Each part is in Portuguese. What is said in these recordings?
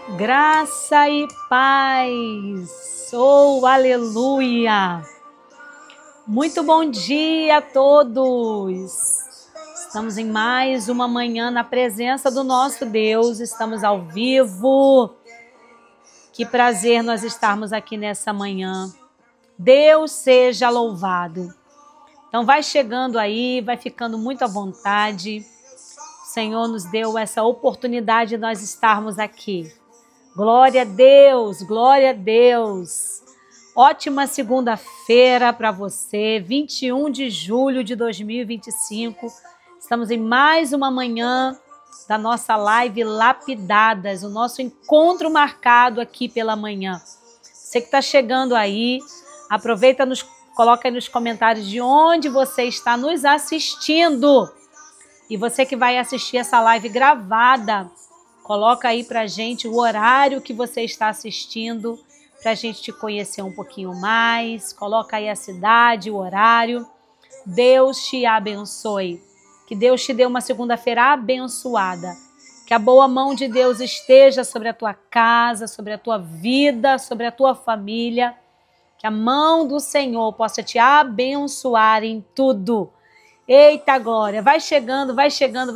Graça e paz. Oh, aleluia. Muito bom dia a todos. Estamos em mais uma manhã na presença do nosso Deus. Estamos ao vivo. Que prazer nós estarmos aqui nessa manhã. Deus seja louvado. Então vai chegando aí, vai ficando muito à vontade. O Senhor nos deu essa oportunidade de nós estarmos aqui. Glória a Deus, glória a Deus. Ótima segunda-feira para você, 21 de julho de 2025. Estamos em mais uma manhã da nossa live Lapidadas, o nosso encontro marcado aqui pela manhã. Você que está chegando aí, aproveita, coloca aí nos comentários de onde você está nos assistindo. E você que vai assistir essa live gravada, coloca aí pra gente o horário que você está assistindo, pra gente te conhecer um pouquinho mais. Coloca aí a cidade, o horário. Deus te abençoe. Que Deus te dê uma segunda-feira abençoada. Que a boa mão de Deus esteja sobre a tua casa, sobre a tua vida, sobre a tua família. Que a mão do Senhor possa te abençoar em tudo. Eita glória, vai chegando, vai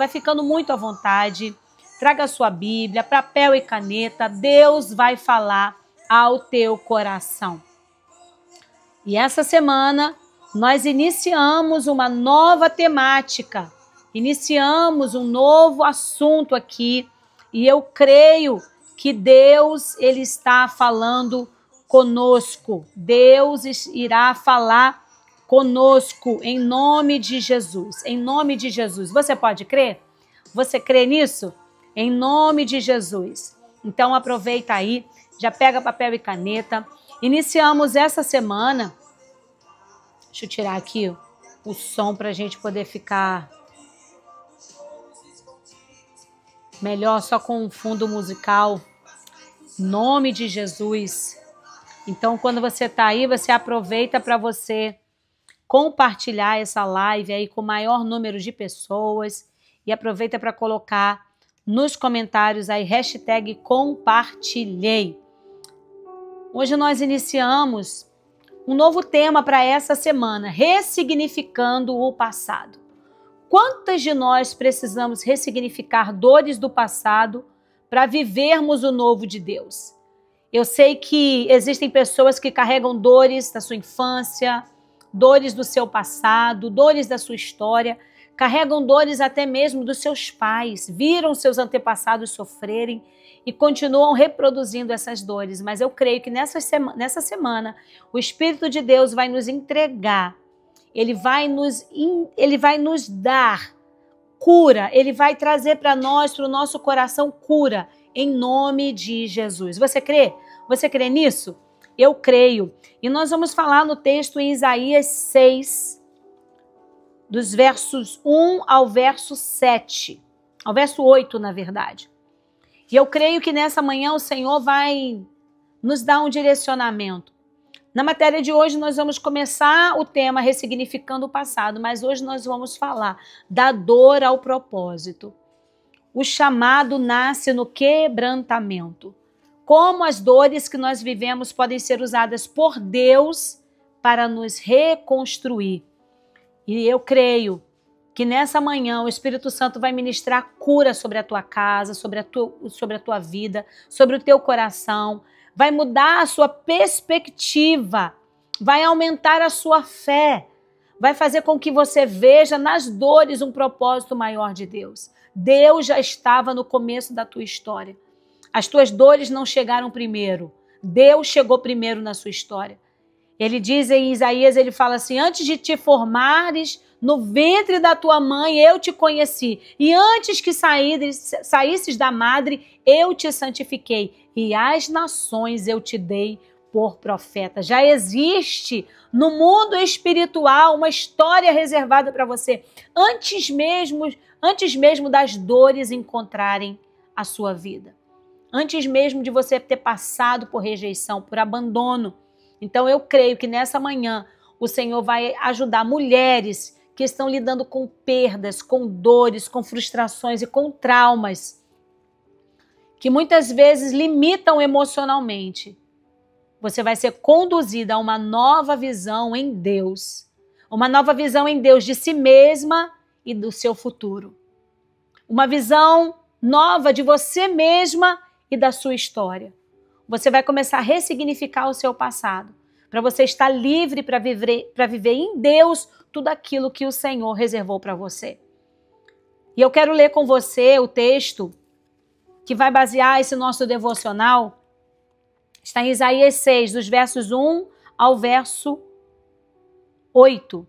ficando muito à vontade. Traga a sua Bíblia, papel e caneta. Deus vai falar ao teu coração. E essa semana nós iniciamos uma nova temática. Iniciamos um novo assunto aqui. E eu creio que Deus, Ele está falando conosco. Deus irá falar conosco, em nome de Jesus. Em nome de Jesus. Você pode crer? Você crê nisso? Em nome de Jesus. Então aproveita aí, já pega papel e caneta. Iniciamos essa semana. Deixa eu tirar aqui o som para a gente poder ficar melhor só com um fundo musical. Em nome de Jesus. Então quando você está aí, você aproveita para você compartilhar essa live aí com o maior número de pessoas e aproveita para colocar nos comentários aí hashtag compartilhei. Hoje nós iniciamos um novo tema para essa semana, ressignificando o passado. Quantas de nós precisamos ressignificar dores do passado para vivermos o novo de Deus? Eu sei que existem pessoas que carregam dores da sua infância, dores do seu passado, dores da sua história, carregam dores até mesmo dos seus pais, viram seus antepassados sofrerem e continuam reproduzindo essas dores. Mas eu creio que nessa semana o Espírito de Deus vai nos entregar, Ele vai nos dar cura, Ele vai trazer para nós, para o nosso coração, cura, em nome de Jesus. Você crê? Você crê nisso? Eu creio. E nós vamos falar no texto em Isaías 6, dos versos 1 ao verso 7. Ao verso 8, na verdade. E eu creio que nessa manhã o Senhor vai nos dar um direcionamento. Na matéria de hoje nós vamos começar o tema ressignificando o passado, mas hoje nós vamos falar da dor ao propósito. O chamado nasce no quebrantamento. Como as dores que nós vivemos podem ser usadas por Deus para nos reconstruir. E eu creio que nessa manhã o Espírito Santo vai ministrar cura sobre a tua casa, sobre a tua vida, sobre o teu coração. Vai mudar a sua perspectiva, vai aumentar a sua fé, vai fazer com que você veja nas dores um propósito maior de Deus. Deus já estava no começo da tua história. As tuas dores não chegaram primeiro. Deus chegou primeiro na sua história. Ele diz em Isaías, ele fala assim, antes de te formares no ventre da tua mãe, eu te conheci. E antes que saísses da madre, eu te santifiquei. E às nações eu te dei por profeta. Já existe no mundo espiritual uma história reservada para você. Antes mesmo das dores encontrarem a sua vida. Antes mesmo de você ter passado por rejeição, por abandono. Então eu creio que nessa manhã o Senhor vai ajudar mulheres que estão lidando com perdas, com dores, com frustrações e com traumas. que muitas vezes limitam emocionalmente, você vai ser conduzida a uma nova visão em Deus. Uma nova visão em Deus de si mesma e do seu futuro. Uma visão nova de você mesma e da sua história. Você vai começar a ressignificar o seu passado, para você estar livre para viver em Deus tudo aquilo que o Senhor reservou para você. E eu quero ler com você o texto que vai basear esse nosso devocional. Está em Isaías 6, dos versos 1 ao verso 8.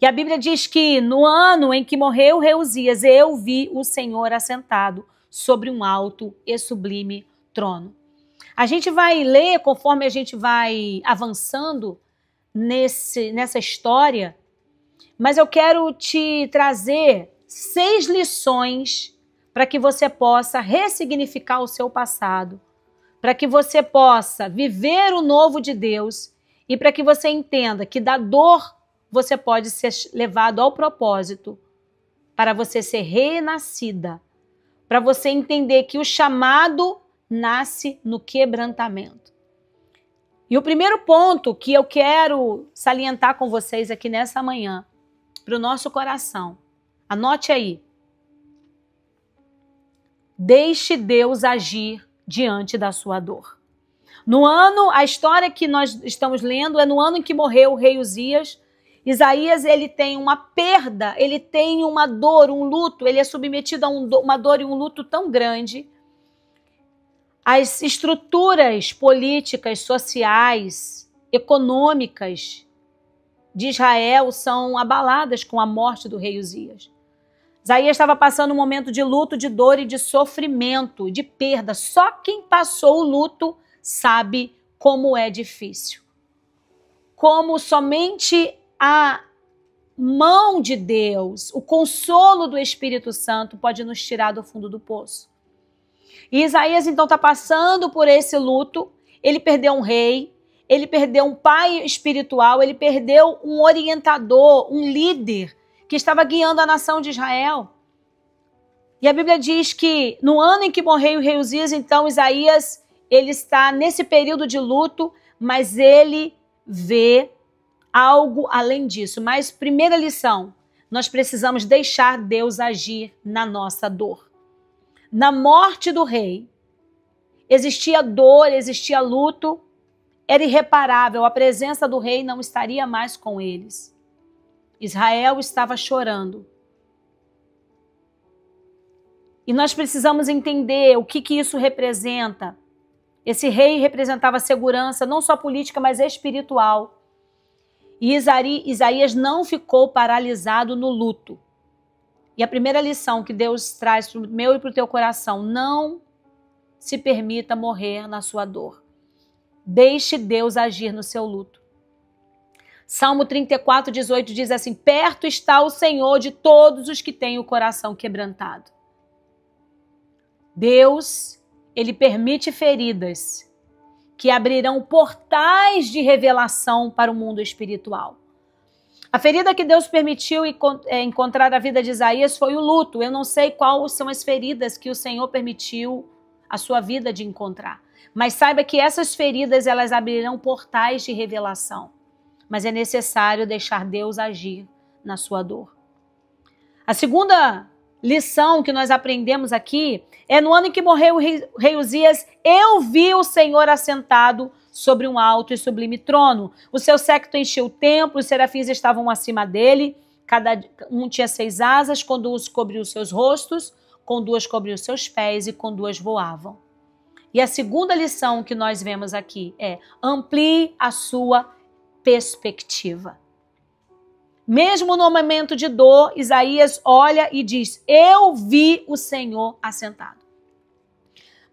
E a Bíblia diz que no ano em que morreu o rei Uzias, eu vi o Senhor assentado sobre um alto e sublime trono. A gente vai ler, conforme a gente vai avançando nessa história, mas eu quero te trazer 6 lições para que você possa ressignificar o seu passado, para que você possa viver o novo de Deus e para que você entenda que da dor você pode ser levado ao propósito para você ser renascida, para você entender que o chamado nasce no quebrantamento. E o primeiro ponto que eu quero salientar com vocês aqui nessa manhã, para o nosso coração, anote aí. Deixe Deus agir diante da sua dor. No ano, a história que nós estamos lendo é no ano em que morreu o rei Uzias. Isaías, ele tem uma perda, ele tem uma dor, um luto, ele é submetido a uma dor e um luto tão grande. As estruturas políticas, sociais, econômicas de Israel são abaladas com a morte do rei Uzias. Isaías estava passando um momento de luto, de dor e de sofrimento, de perda. Só quem passou o luto sabe como é difícil. Como somente a mão de Deus, o consolo do Espírito Santo pode nos tirar do fundo do poço. E Isaías então está passando por esse luto. Ele perdeu um rei, ele perdeu um pai espiritual, ele perdeu um orientador, um líder que estava guiando a nação de Israel. E a Bíblia diz que no ano em que morreu o rei Uzias, então Isaías, ele está nesse período de luto, mas ele vê algo além disso. Mas primeira lição, nós precisamos deixar Deus agir na nossa dor. Na morte do rei, existia dor, existia luto, era irreparável, a presença do rei não estaria mais com eles. Israel estava chorando. E nós precisamos entender o que isso representa. Esse rei representava segurança, não só política, mas espiritual. E Isaías não ficou paralisado no luto. E a primeira lição que Deus traz para o meu e para o teu coração, não se permita morrer na sua dor. Deixe Deus agir no seu luto. Salmo 34, 18 diz assim: perto está o Senhor de todos os que têm o coração quebrantado. Deus, ele permite feridas que abrirão portais de revelação para o mundo espiritual. A ferida que Deus permitiu encontrar na vida de Isaías foi o luto. Eu não sei quais são as feridas que o Senhor permitiu a sua vida de encontrar. Mas saiba que essas feridas, elas abrirão portais de revelação. Mas é necessário deixar Deus agir na sua dor. A segunda lição que nós aprendemos aqui é no ano em que morreu o rei Uzias, eu vi o Senhor assentado sobre um alto e sublime trono. O seu séquito encheu o templo, os serafins estavam acima dele, cada um tinha 6 asas, com 2 cobriu os seus rostos, com 2 cobriu os seus pés e com 2 voavam. E a segunda lição que nós vemos aqui é: amplie a sua perspectiva. Mesmo no momento de dor, Isaías olha e diz: eu vi o Senhor assentado.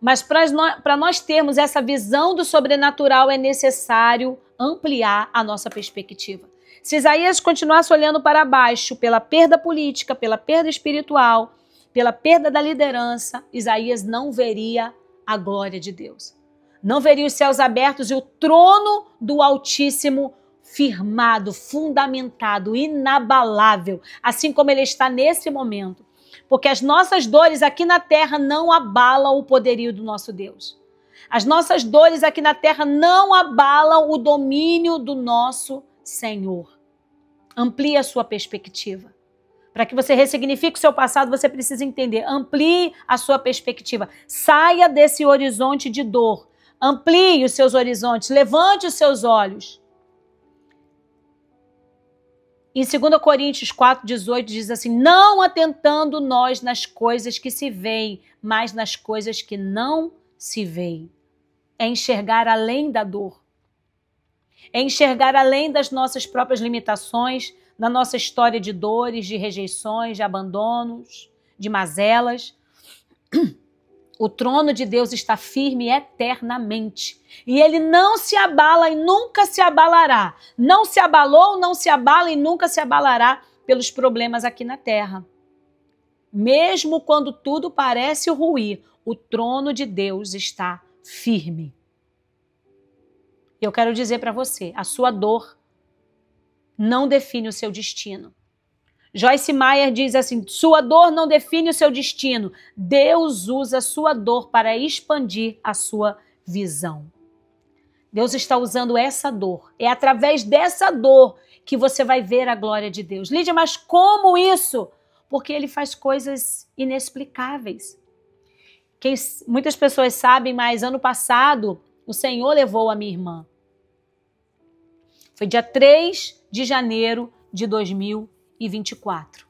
Mas para nós termos essa visão do sobrenatural, é necessário ampliar a nossa perspectiva. Se Isaías continuasse olhando para baixo, pela perda política, pela perda espiritual, pela perda da liderança, Isaías não veria a glória de Deus. Não veria os céus abertos e o trono do Altíssimo firmado, fundamentado, inabalável, assim como ele está nesse momento. porque as nossas dores aqui na terra não abalam o poderio do nosso Deus. As nossas dores aqui na terra não abalam o domínio do nosso Senhor. Amplie a sua perspectiva. Para que você ressignifique o seu passado, você precisa entender. Amplie a sua perspectiva. Saia desse horizonte de dor. Amplie os seus horizontes. Levante os seus olhos. Em 2 Coríntios 4,18 diz assim: não atentando nós nas coisas que se veem, mas nas coisas que não se veem. É enxergar além da dor. É enxergar além das nossas próprias limitações, da nossa história de dores, de rejeições, de abandonos, de mazelas. O trono de Deus está firme eternamente. E ele não se abala e nunca se abalará. Não se abalou, não se abala e nunca se abalará pelos problemas aqui na terra. Mesmo quando tudo parece ruir, o trono de Deus está firme. Eu quero dizer para você, a sua dor não define o seu destino. Joyce Meyer diz assim: sua dor não define o seu destino. Deus usa a sua dor para expandir a sua visão. Deus está usando essa dor. É através dessa dor que você vai ver a glória de Deus. Lídia, mas como isso? Porque ele faz coisas inexplicáveis. Muitas pessoas sabem, mas ano passado o Senhor levou a minha irmã. Foi dia 3 de janeiro de 2024.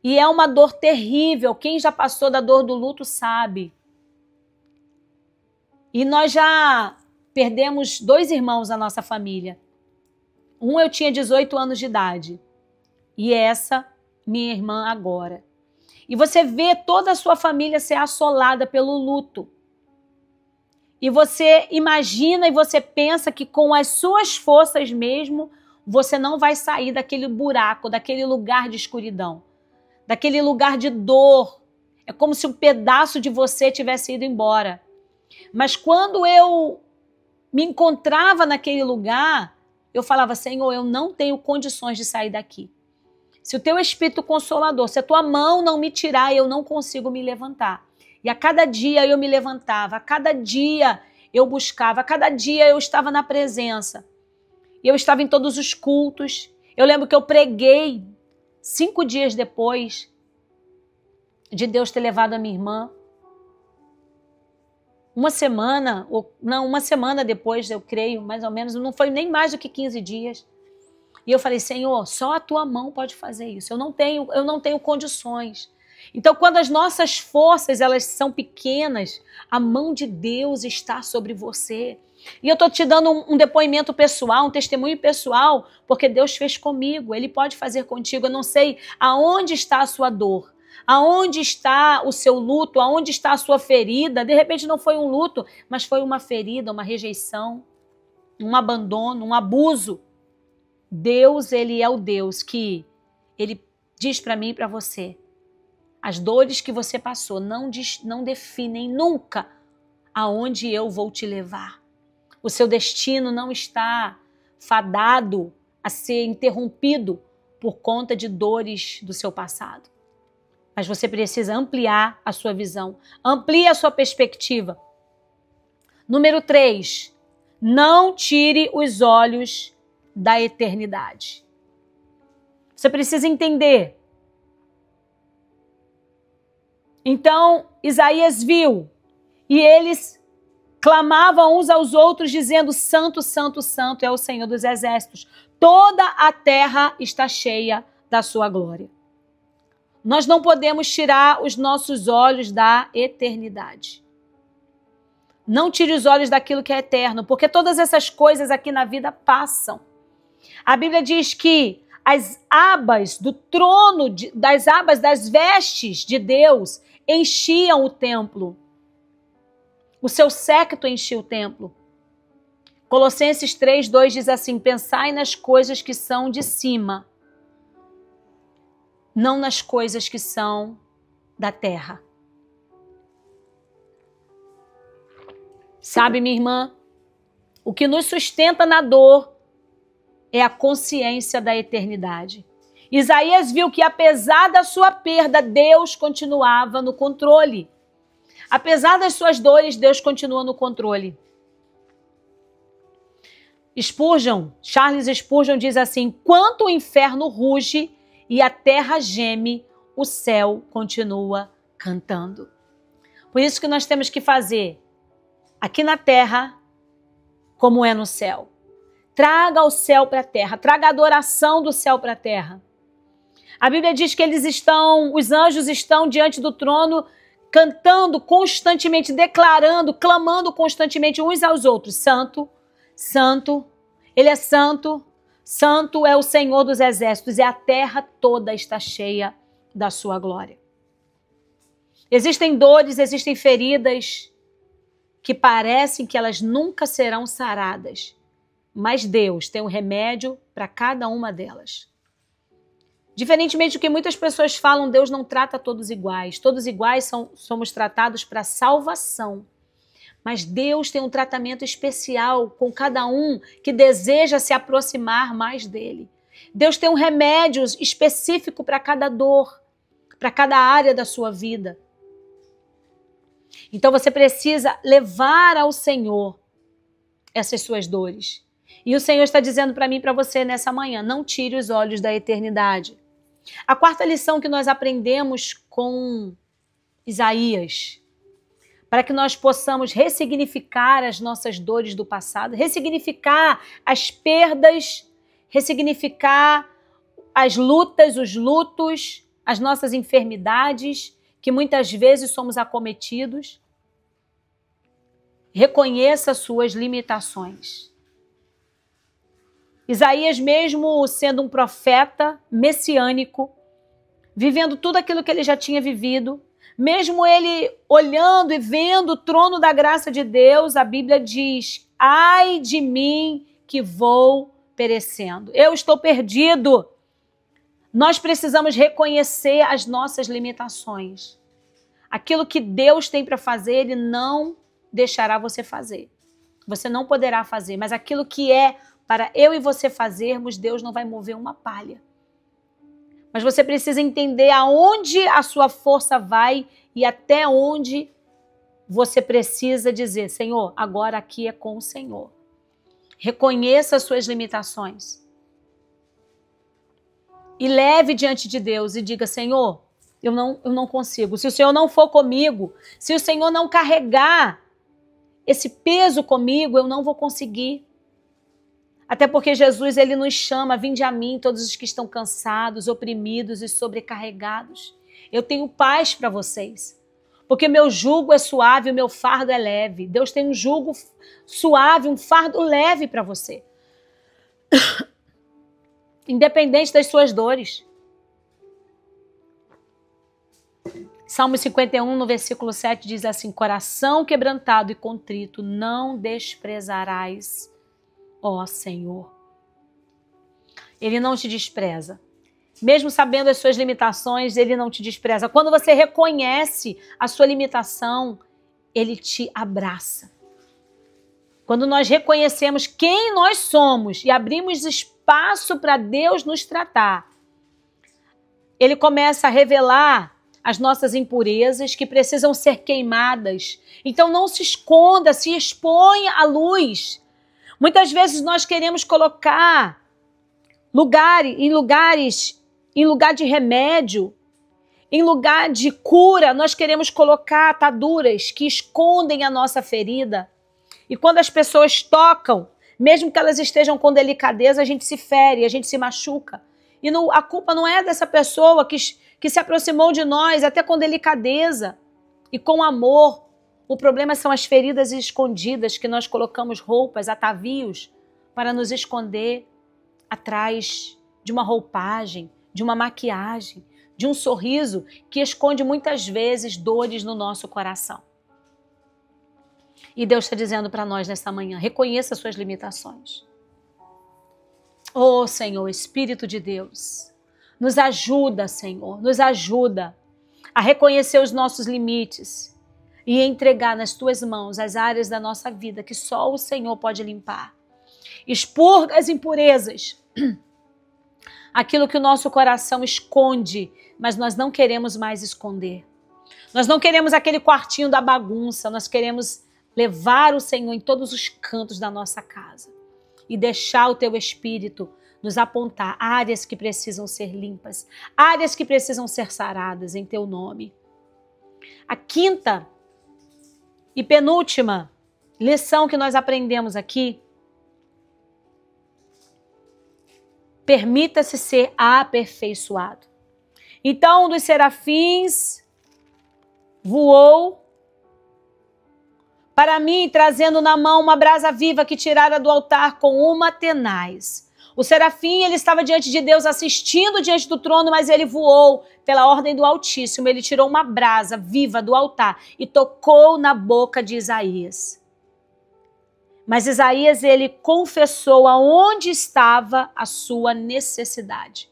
E é uma dor terrível. Quem já passou da dor do luto sabe. E nós já perdemos 2 irmãos na nossa família. Um eu tinha 18 anos de idade. E essa, minha irmã agora. E você vê toda a sua família ser assolada pelo luto. E você imagina e você pensa que com as suas forças mesmo, você não vai sair daquele buraco, daquele lugar de escuridão, daquele lugar de dor. É como se um pedaço de você tivesse ido embora. Mas quando eu me encontrava naquele lugar, eu falava: Senhor, eu não tenho condições de sair daqui. Se o teu Espírito Consolador, se a tua mão não me tirar, eu não consigo me levantar. E a cada dia eu me levantava, a cada dia eu buscava, a cada dia eu estava na presença. E eu estava em todos os cultos. Eu lembro que eu preguei 5 dias depois de Deus ter levado a minha irmã. Uma semana depois, eu creio, mais ou menos, não foi nem mais do que 15 dias. E eu falei: Senhor, só a tua mão pode fazer isso. Eu não tenho condições. Então, quando as nossas forças elas são pequenas, a mão de Deus está sobre você. E eu estou te dando um depoimento pessoal, um testemunho pessoal, porque Deus fez comigo. Ele pode fazer contigo. Eu não sei aonde está a sua dor, aonde está o seu luto, aonde está a sua ferida. De repente não foi um luto, mas foi uma ferida, uma rejeição, um abandono, um abuso. Deus, ele é o Deus que ele diz para mim e para você: as dores que você passou não definem nunca aonde eu vou te levar. O seu destino não está fadado a ser interrompido por conta de dores do seu passado. Mas você precisa ampliar a sua visão, amplie a sua perspectiva. Número 3, não tire os olhos da eternidade. Você precisa entender. Então, Isaías viu, e eles clamavam uns aos outros, dizendo: Santo, Santo, Santo é o Senhor dos Exércitos. Toda a terra está cheia da sua glória. Nós não podemos tirar os nossos olhos da eternidade. Não tire os olhos daquilo que é eterno, porque todas essas coisas aqui na vida passam. A Bíblia diz que as abas do trono, das abas das vestes de Deus enchiam o templo. O seu séquito enchia o templo. Colossenses 3:2 diz assim: pensai nas coisas que são de cima, não nas coisas que são da terra. Sabe, minha irmã, o que nos sustenta na dor é a consciência da eternidade. Isaías viu que apesar da sua perda, Deus continuava no controle. Apesar das suas dores, Deus continua no controle. Charles Spurgeon diz assim: "Quanto o inferno ruge e a terra geme, o céu continua cantando." Por isso que nós temos que fazer aqui na terra como é no céu. Traga o céu para a terra, traga a adoração do céu para a terra. A Bíblia diz que os anjos estão diante do trono, cantando constantemente, declarando, clamando constantemente uns aos outros: Santo, Santo, Ele é santo, Santo é o Senhor dos exércitos, e a terra toda está cheia da sua glória. Existem dores, existem feridas que parecem que elas nunca serão saradas, mas Deus tem um remédio para cada uma delas. Diferentemente do que muitas pessoas falam, Deus não trata todos iguais. Todos iguais somos tratados para salvação. Mas Deus tem um tratamento especial com cada um que deseja se aproximar mais dele. Deus tem um remédio específico para cada dor, para cada área da sua vida. Então você precisa levar ao Senhor essas suas dores. E o Senhor está dizendo para mim e para você nessa manhã: não tire os olhos da eternidade. A quarta lição que nós aprendemos com Isaías, para que nós possamos ressignificar as nossas dores do passado, ressignificar as perdas, ressignificar as lutas, os lutos, as nossas enfermidades, que muitas vezes somos acometidos. Reconheça suas limitações. Isaías, mesmo sendo um profeta messiânico, vivendo tudo aquilo que ele já tinha vivido, mesmo ele olhando e vendo o trono da graça de Deus, a Bíblia diz: ai de mim que vou perecendo. Eu estou perdido. Nós precisamos reconhecer as nossas limitações. Aquilo que Deus tem para fazer, Ele não deixará você fazer. Você não poderá fazer, mas aquilo que é para eu e você fazermos, Deus não vai mover uma palha. Mas você precisa entender aonde a sua força vai e até onde você precisa dizer: Senhor, agora aqui é com o Senhor. Reconheça as suas limitações. E leve diante de Deus e diga: Senhor, eu não consigo. Se o Senhor não for comigo, se o Senhor não carregar esse peso comigo, eu não vou conseguir. Até porque Jesus, ele nos chama: vinde a mim todos os que estão cansados, oprimidos e sobrecarregados. Eu tenho paz para vocês. Porque meu jugo é suave e o meu fardo é leve. Deus tem um jugo suave, um fardo leve para você. Independente das suas dores. Salmo 51, no versículo 7, diz assim: coração quebrantado e contrito não desprezarás, ó Senhor. Ele não te despreza. Mesmo sabendo as suas limitações, Ele não te despreza. Quando você reconhece a sua limitação, Ele te abraça. Quando nós reconhecemos quem nós somos e abrimos espaço para Deus nos tratar, Ele começa a revelar as nossas impurezas que precisam ser queimadas. Então não se esconda, se exponha à luz. Muitas vezes nós queremos colocar em lugar de remédio, em lugar de cura, nós queremos colocar ataduras que escondem a nossa ferida. E quando as pessoas tocam, mesmo que elas estejam com delicadeza, a gente se fere, a gente se machuca. E a culpa não é dessa pessoa que se aproximou de nós até com delicadeza e com amor. O problema são as feridas escondidas que nós colocamos roupas, atavios, para nos esconder atrás de uma roupagem, de uma maquiagem, de um sorriso que esconde muitas vezes dores no nosso coração. E Deus está dizendo para nós nessa manhã: reconheça suas limitações. Oh, Senhor, Espírito de Deus, nos ajuda, Senhor, nos ajuda a reconhecer os nossos limites e entregar nas Tuas mãos as áreas da nossa vida que só o Senhor pode limpar. Expurga as impurezas aquilo que o nosso coração esconde, mas nós não queremos mais esconder. Nós não queremos aquele quartinho da bagunça, nós queremos levar o Senhor em todos os cantos da nossa casa e deixar o teu Espírito nos apontar áreas que precisam ser limpas, áreas que precisam ser saradas em teu nome. A quinta e penúltima lição que nós aprendemos aqui: permita-se ser aperfeiçoado. Então, um dos serafins voou para mim, trazendo na mão uma brasa viva que tirara do altar com uma tenaz. O serafim, ele estava diante de Deus, assistindo diante do trono, mas ele voou pela ordem do Altíssimo. Ele tirou uma brasa viva do altar e tocou na boca de Isaías. Mas Isaías, ele confessou aonde estava a sua necessidade.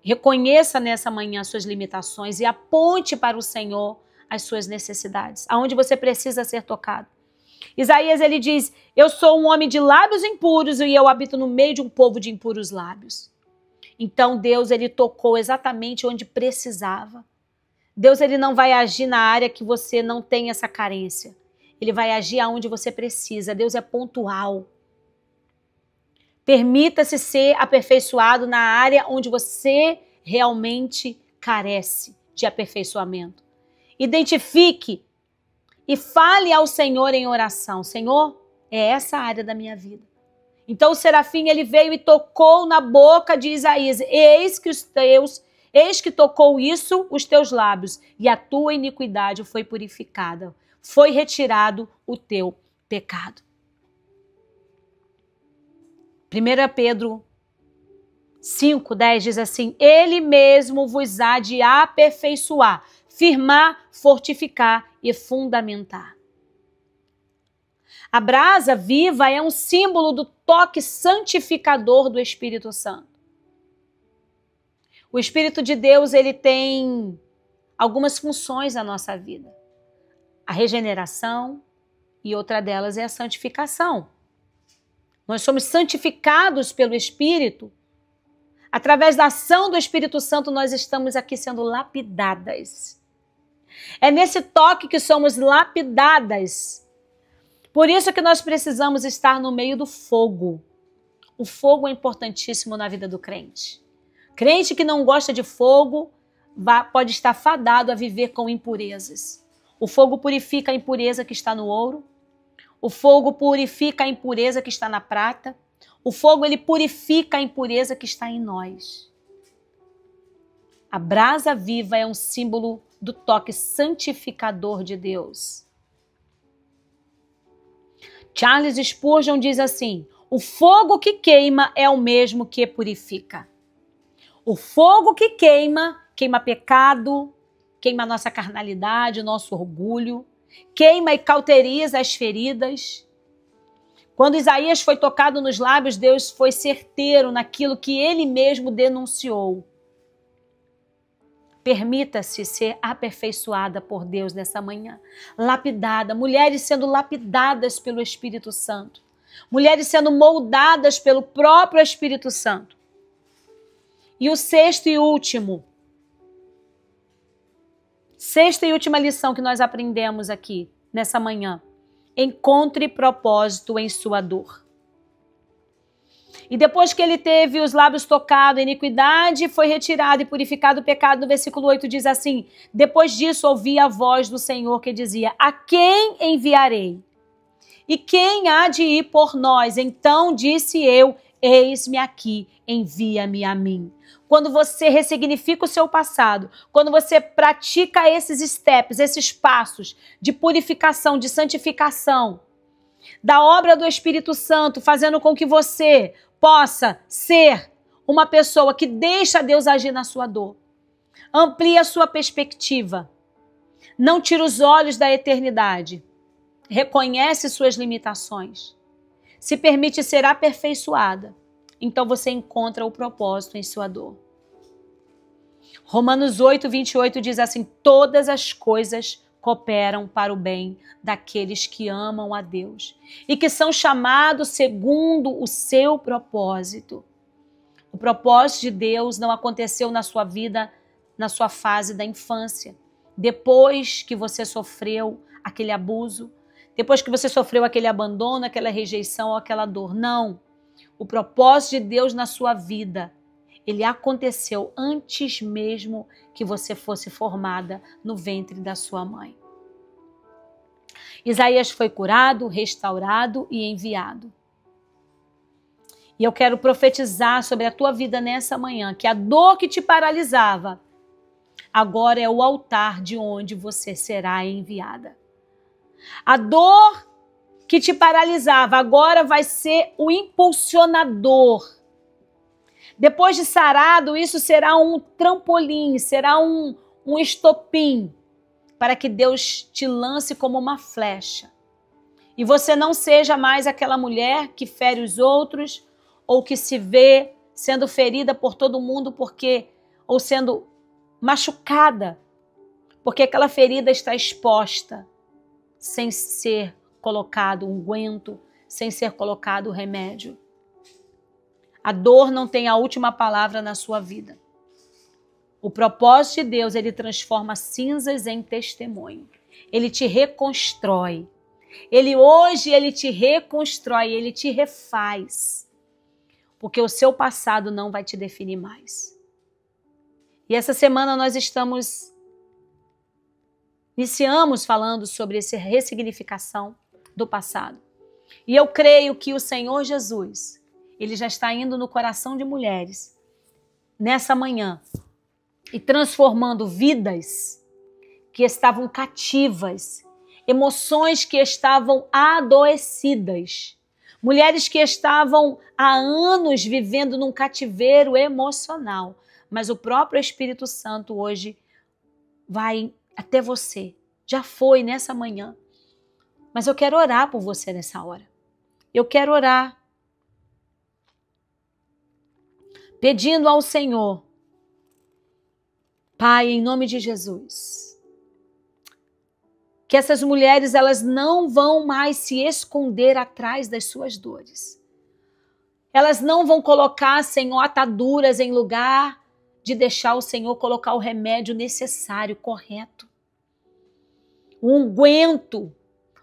Reconheça nessa manhã as suas limitações e aponte para o Senhor as suas necessidades, aonde você precisa ser tocado. Isaías, ele diz: eu sou um homem de lábios impuros e eu habito no meio de um povo de impuros lábios. Então Deus, ele tocou exatamente onde precisava. Deus, ele não vai agir na área que você não tem essa carência. Ele vai agir aonde você precisa. Deus é pontual. Permita-se ser aperfeiçoado na área onde você realmente carece de aperfeiçoamento. Identifique e fale ao Senhor em oração: Senhor, é essa área da minha vida. Então o serafim, ele veio e tocou na boca de Isaías: eis que tocou isso os teus lábios, e a tua iniquidade foi purificada, foi retirado o teu pecado. 1 Pedro 5:10 diz assim: ele mesmo vos há de aperfeiçoar, firmar, fortificar e fundamentar. A brasa viva é um símbolo do toque santificador do Espírito Santo. O Espírito de Deus, ele tem algumas funções na nossa vida. A regeneração, e outra delas é a santificação. Nós somos santificados pelo Espírito. Através da ação do Espírito Santo, nós estamos aqui sendo lapidadas. É nesse toque que somos lapidadas. Por isso que nós precisamos estar no meio do fogo. O fogo é importantíssimo na vida do crente. Crente que não gosta de fogo pode estar fadado a viver com impurezas. O fogo purifica a impureza que está no ouro. O fogo purifica a impureza que está na prata. O fogo, ele purifica a impureza que está em nós. A brasa viva é um símbolo do toque santificador de Deus. Charles Spurgeon diz assim: o fogo que queima é o mesmo que purifica. O fogo que queima, queima pecado, queima nossa carnalidade, nosso orgulho, queima e cauteriza as feridas. Quando Isaías foi tocado nos lábios, Deus foi certeiro naquilo que ele mesmo denunciou. Permita-se ser aperfeiçoada por Deus nessa manhã. Lapidada, mulheres sendo lapidadas pelo Espírito Santo. Mulheres sendo moldadas pelo próprio Espírito Santo. E o sexta e última lição que nós aprendemos aqui nessa manhã: encontre propósito em sua dor. E depois que ele teve os lábios tocados, a iniquidade foi retirada e purificado o pecado, no versículo 8 diz assim: depois disso ouvi a voz do Senhor que dizia: a quem enviarei? E quem há de ir por nós? Então disse eu: eis-me aqui, envia-me a mim. Quando você ressignifica o seu passado, quando você pratica esses steps, esses passos de purificação, de santificação, da obra do Espírito Santo, fazendo com que você possa ser uma pessoa que deixa Deus agir na sua dor, amplia a sua perspectiva, não tira os olhos da eternidade, reconhece suas limitações, se permite ser aperfeiçoada, então você encontra o propósito em sua dor. Romanos 8:28 diz assim: todas as coisas cooperam para o bem daqueles que amam a Deus e que são chamados segundo o seu propósito. O propósito de Deus não aconteceu na sua vida, na sua fase da infância. Depois que você sofreu aquele abuso, depois que você sofreu aquele abandono, aquela rejeição ou aquela dor. Não. O propósito de Deus na sua vida, ele aconteceu antes mesmo que você fosse formada no ventre da sua mãe. Isaías foi curado, restaurado e enviado. E eu quero profetizar sobre a tua vida nessa manhã, que a dor que te paralisava, agora é o altar de onde você será enviada. A dor que te paralisava, agora vai ser o impulsionador. Depois de sarado, isso será um trampolim, será um estopim, para que Deus te lance como uma flecha. E você não seja mais aquela mulher que fere os outros, ou que se vê sendo ferida por todo mundo, ou sendo machucada, porque aquela ferida está exposta, sem ser colocado unguento, sem ser colocado remédio. A dor não tem a última palavra na sua vida. O propósito de Deus, ele transforma cinzas em testemunho. Ele te reconstrói. Hoje ele te reconstrói, ele te refaz. Porque o seu passado não vai te definir mais. E essa semana nós iniciamos falando sobre essa ressignificação do passado. E eu creio que o Senhor Jesus, ele já está indo no coração de mulheres nessa manhã e transformando vidas que estavam cativas, emoções que estavam adoecidas, mulheres que estavam há anos vivendo num cativeiro emocional, mas o próprio Espírito Santo hoje vai até você. Já foi nessa manhã. Mas eu quero orar por você nessa hora. Eu quero orar pedindo ao Senhor, Pai, em nome de Jesus, que essas mulheres elas não vão mais se esconder atrás das suas dores. Elas não vão colocar, Senhor, ataduras em lugar de deixar o Senhor colocar o remédio necessário, correto. O unguento,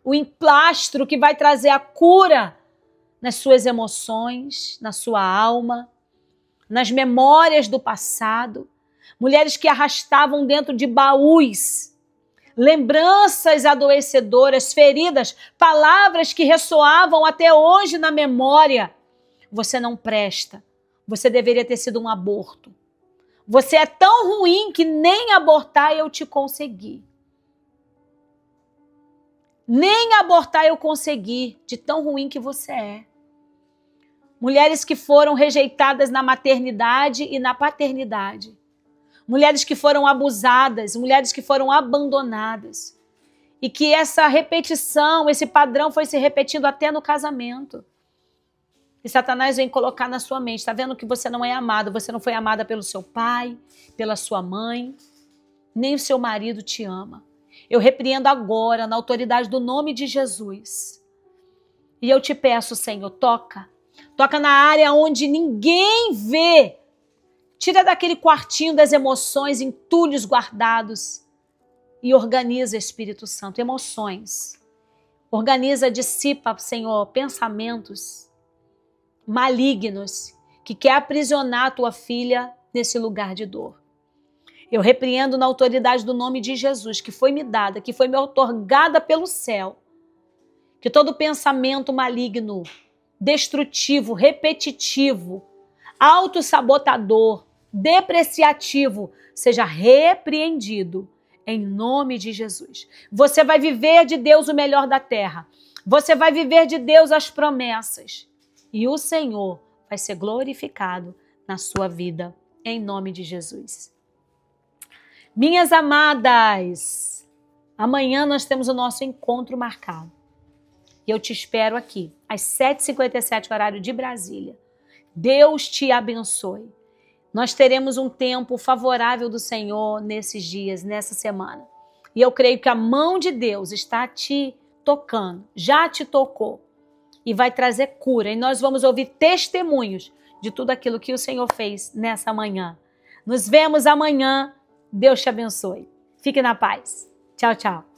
o emplastro que vai trazer a cura nas suas emoções, na sua alma, nas memórias do passado. Mulheres que arrastavam dentro de baús lembranças adoecedoras, feridas, palavras que ressoavam até hoje na memória. Você não presta. Você deveria ter sido um aborto. Você é tão ruim que nem abortar eu te consegui. Nem abortar eu consegui, de tão ruim que você é. Mulheres que foram rejeitadas na maternidade e na paternidade. Mulheres que foram abusadas, mulheres que foram abandonadas. E que essa repetição, esse padrão foi se repetindo até no casamento. E Satanás vem colocar na sua mente, está vendo que você não é amada, você não foi amada pelo seu pai, pela sua mãe, nem o seu marido te ama. Eu repreendo agora, na autoridade do nome de Jesus. E eu te peço, Senhor, toca na área onde ninguém vê. Tira daquele quartinho das emoções, entulhos guardados e organiza, Espírito Santo, emoções. Organiza, dissipa, Senhor, pensamentos malignos que quer aprisionar a tua filha nesse lugar de dor. Eu repreendo na autoridade do nome de Jesus, que foi me dada, que foi me outorgada pelo céu, que todo pensamento maligno, destrutivo, repetitivo, autossabotador, depreciativo, seja repreendido em nome de Jesus. Você vai viver de Deus o melhor da terra. Você vai viver de Deus as promessas. E o Senhor vai ser glorificado na sua vida, em nome de Jesus. Minhas amadas, amanhã nós temos o nosso encontro marcado. E eu te espero aqui, às 7h57, horário de Brasília. Deus te abençoe. Nós teremos um tempo favorável do Senhor nesses dias, nessa semana. E eu creio que a mão de Deus está te tocando, já te tocou. E vai trazer cura. E nós vamos ouvir testemunhos de tudo aquilo que o Senhor fez nessa manhã. Nos vemos amanhã. Deus te abençoe. Fique na paz. Tchau, tchau.